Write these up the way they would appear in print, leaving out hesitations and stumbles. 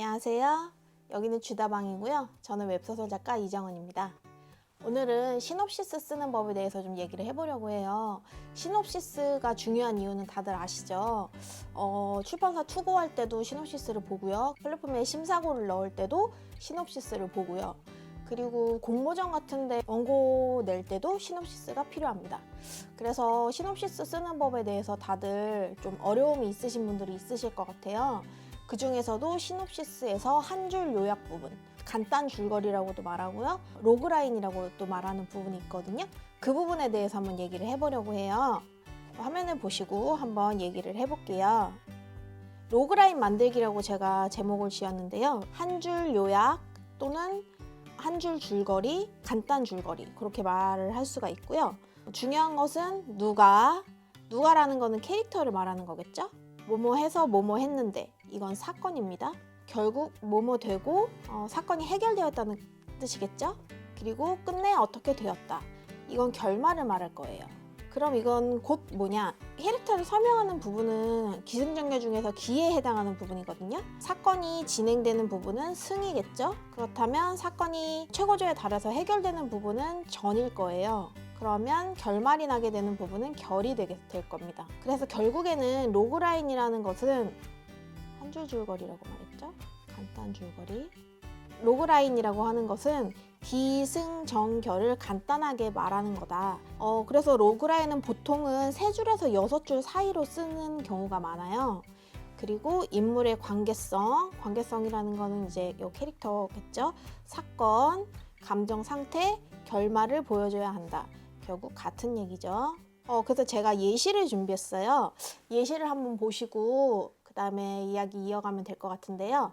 안녕하세요. 여기는 쥐다방이고요. 저는 웹소설 작가 이정은입니다. 오늘은 시놉시스 쓰는 법에 대해서 좀 얘기를 해보려고 해요. 시놉시스가 중요한 이유는 다들 아시죠? 출판사 투고할 때도 시놉시스를 보고요. 플랫폼에 심사고를 넣을 때도 시놉시스를 보고요. 그리고 공모전 같은데 원고 낼 때도 시놉시스가 필요합니다. 그래서 시놉시스 쓰는 법에 대해서 다들 좀 어려움이 있으신 분들이 있으실 것 같아요. 그 중에서도 시놉시스에서 한 줄 요약 부분, 간단 줄거리라고도 말하고요. 로그라인이라고 또 말하는 부분이 있거든요. 그 부분에 대해서 한번 얘기를 해보려고 해요. 화면을 보시고 한번 얘기를 해볼게요. 로그라인 만들기라고 제가 제목을 지었는데요. 한 줄 요약 또는 한 줄 줄거리, 간단 줄거리 그렇게 말을 할 수가 있고요. 중요한 것은 누가라는 거는 캐릭터를 말하는 거겠죠? 뭐뭐 해서 뭐뭐 했는데 이건 사건입니다. 결국 뭐뭐 되고 사건이 해결되었다는 뜻이겠죠? 그리고 끝내 어떻게 되었다. 이건 결말을 말할 거예요. 그럼 이건 곧 뭐냐? 캐릭터를 설명하는 부분은 기승전결 중에서 기에 해당하는 부분이거든요. 사건이 진행되는 부분은 승이겠죠? 그렇다면 사건이 최고조에 달해서 해결되는 부분은 전일 거예요. 그러면 결말이 나게 되는 부분은 결이 될 겁니다. 그래서 결국에는 로그라인이라는 것은 한 줄 줄거리라고 말했죠? 간단 줄거리. 로그라인이라고 하는 것은 기승전결을 간단하게 말하는 거다. 그래서 로그라인은 보통은 3줄에서 6줄 사이로 쓰는 경우가 많아요. 그리고 인물의 관계성이라는 거는 이제 이 캐릭터겠죠? 사건, 감정 상태, 결말을 보여줘야 한다. 결국 같은 얘기죠. 그래서 제가 예시를 준비했어요. 예시를 한번 보시고 그 다음에 이야기 이어가면 될 것 같은데요.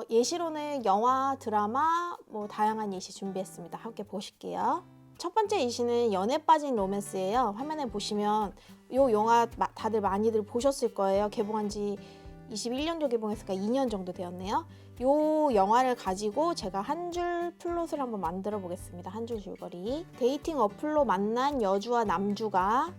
예시로는 영화, 드라마, 다양한 예시 준비했습니다. 함께 보실게요. 첫 번째 예시는 연애 빠진 로맨스예요. 화면에 보시면 이 영화 다들 많이들 보셨을 거예요. 개봉한 지 21년도 개봉했으니까 2년 정도 되었네요. 이 영화를 가지고 제가 한 줄 플롯을 한번 만들어 보겠습니다. 한 줄 줄거리. 데이팅 어플로 만난 여주와 남주가,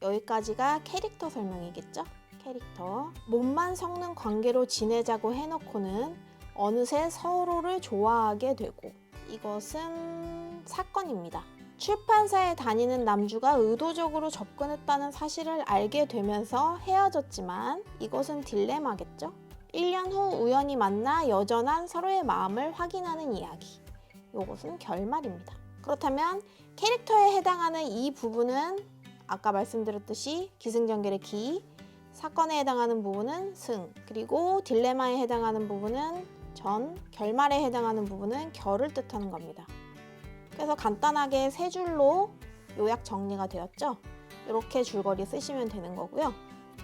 여기까지가 캐릭터 설명이겠죠? 캐릭터. 몸만 섞는 관계로 지내자고 해놓고는 어느새 서로를 좋아하게 되고, 이것은 사건입니다. 출판사에 다니는 남주가 의도적으로 접근했다는 사실을 알게 되면서 헤어졌지만 이것은 딜레마겠죠? 1년 후 우연히 만나 여전한 서로의 마음을 확인하는 이야기. 이것은 결말입니다. 그렇다면 캐릭터에 해당하는 이 부분은 아까 말씀드렸듯이 기승전결의 기, 사건에 해당하는 부분은 승, 그리고 딜레마에 해당하는 부분은 전, 결말에 해당하는 부분은 결을 뜻하는 겁니다. 그래서 간단하게 3줄로 요약 정리가 되었죠? 이렇게 줄거리 쓰시면 되는 거고요.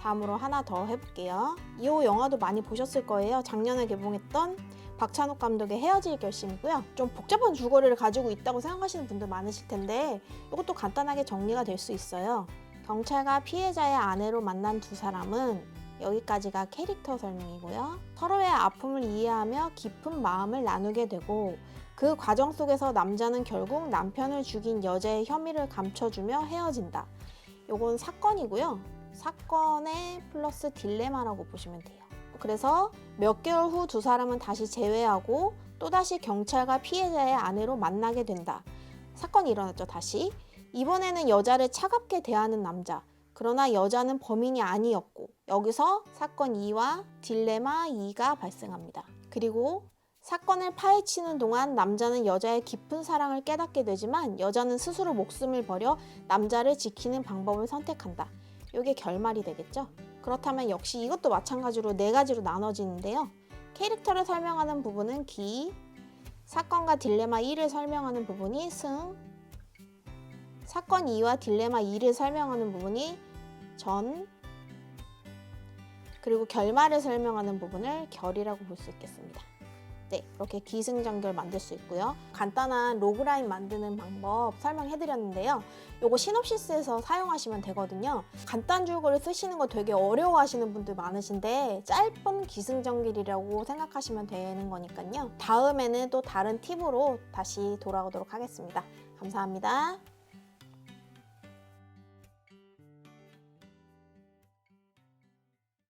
다음으로 하나 더 해볼게요. 이 영화도 많이 보셨을 거예요. 작년에 개봉했던 박찬욱 감독의 헤어질 결심이고요. 좀 복잡한 줄거리를 가지고 있다고 생각하시는 분들 많으실 텐데 이것도 간단하게 정리가 될 수 있어요. 경찰과 피해자의 아내로 만난 두 사람은, 여기까지가 캐릭터 설명이고요. 서로의 아픔을 이해하며 깊은 마음을 나누게 되고 그 과정 속에서 남자는 결국 남편을 죽인 여자의 혐의를 감춰주며 헤어진다. 요건 사건이고요. 사건의 플러스 딜레마라고 보시면 돼요. 그래서 몇 개월 후 두 사람은 다시 재회하고 또다시 경찰과 피해자의 아내로 만나게 된다. 사건이 일어났죠, 다시. 이번에는 여자를 차갑게 대하는 남자. 그러나 여자는 범인이 아니었고 여기서 사건 2와 딜레마 2가 발생합니다. 그리고 사건을 파헤치는 동안 남자는 여자의 깊은 사랑을 깨닫게 되지만 여자는 스스로 목숨을 버려 남자를 지키는 방법을 선택한다. 이게 결말이 되겠죠? 그렇다면 역시 이것도 마찬가지로 4가지로 나눠지는데요. 캐릭터를 설명하는 부분은 기, 사건과 딜레마 1을 설명하는 부분이 승, 사건 2와 딜레마 2를 설명하는 부분이 전, 그리고 결말을 설명하는 부분을 결이라고 볼 수 있겠습니다. 네, 이렇게 기승전결 만들 수 있고요. 간단한 로그라인 만드는 방법 설명해드렸는데요. 요거 시놉시스에서 사용하시면 되거든요. 간단 줄거리 쓰시는 거 되게 어려워하시는 분들 많으신데 짧은 기승전결이라고 생각하시면 되는 거니까요. 다음에는 또 다른 팁으로 다시 돌아오도록 하겠습니다. 감사합니다.